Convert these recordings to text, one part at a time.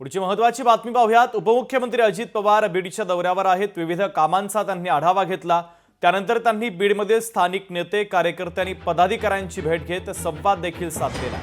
पुढची महत्त्वाची बातमी पाहूयात। उपमुख्यमंत्री अजित पवार बीडच्या दौऱ्यावर आहेत। विविध कामांचा त्यांनी आढावा घेतला। त्यानंतर त्यांनी बीडमध्ये स्थानिक नेते, कार्यकर्ते आणि पदाधिकाऱ्यांची भेट घेत संवाद देखील साधलेला।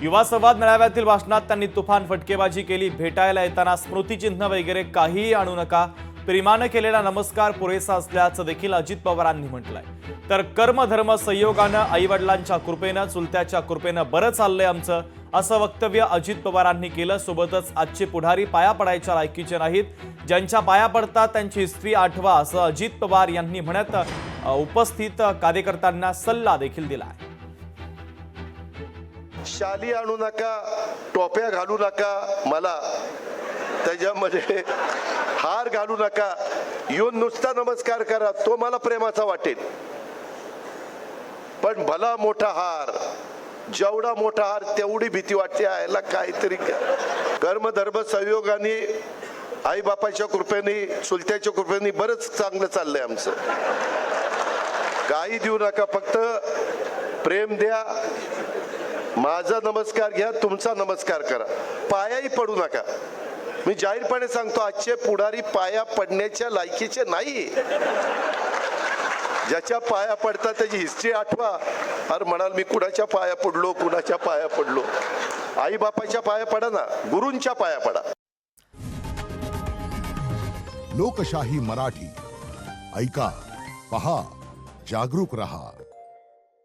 युवा संवाद मेळाव्यातील भाषणात त्यांनी तुफान फटकेबाजी केली। भेटायला येताना स्मृतिचिन्ह वगैरे काहीही आणू नका, प्रेमाने केलेला नमस्कार पुरेसा असल्याचं देखील अजित पवारांनी म्हटलंय। तर कर्मधर्म संयोगानं, आईवडिलांच्या कृपेनं, चुलत्याच्या कृपेनं बरं चाललंय आमचं, असं वक्तव्य अजित पवारांनी केलं। सोबतच आजचे पुढारी पाया पडायच्या लायकीचे नाहीत, ज्यांच्या पाया पडतात त्यांची हिस्ट्री आठवा, असं अजित पवार यांनी म्हणत उपस्थित कार्यकर्त्यांना सल्ला देखील दिला। शाली आणू नका, टोप्या घालू नका, मला त्याच्यामध्ये हार घालू नका, येऊन नुसता नमस्कार करा, तो मला प्रेमाचा वाटेल। पण भला मोठा हार, जेवढा मोठा हार तेवढी भीती वाटते। यायला काहीतरी कर्मधर्म संयोगाने, आई बापाच्या कृपेने, चुलत्याच्या कृपेने बरंच चांगलं चाललंय आमचं। काही देऊ नका, फक्त प्रेम द्या, माझा नमस्कार घ्या, तुमचा नमस्कार करा, पायाही पडू नका। मी जाहीरपणे सांगतो, आजचे पुढारी पाया पडण्याच्या लायकीचे नाही। ज्याच्या पाया पडतात त्याची हिस्ट्री आठवा। अरे म्हणाल मी कुणाच्या पाया पडलो, कुणाच्या पाया पडलो? आई बापाच्या पाया पडा ना, गुरूंच्या पाया पडा। लोकशाही मराठी ऐका, पहा, जागरूक रहा।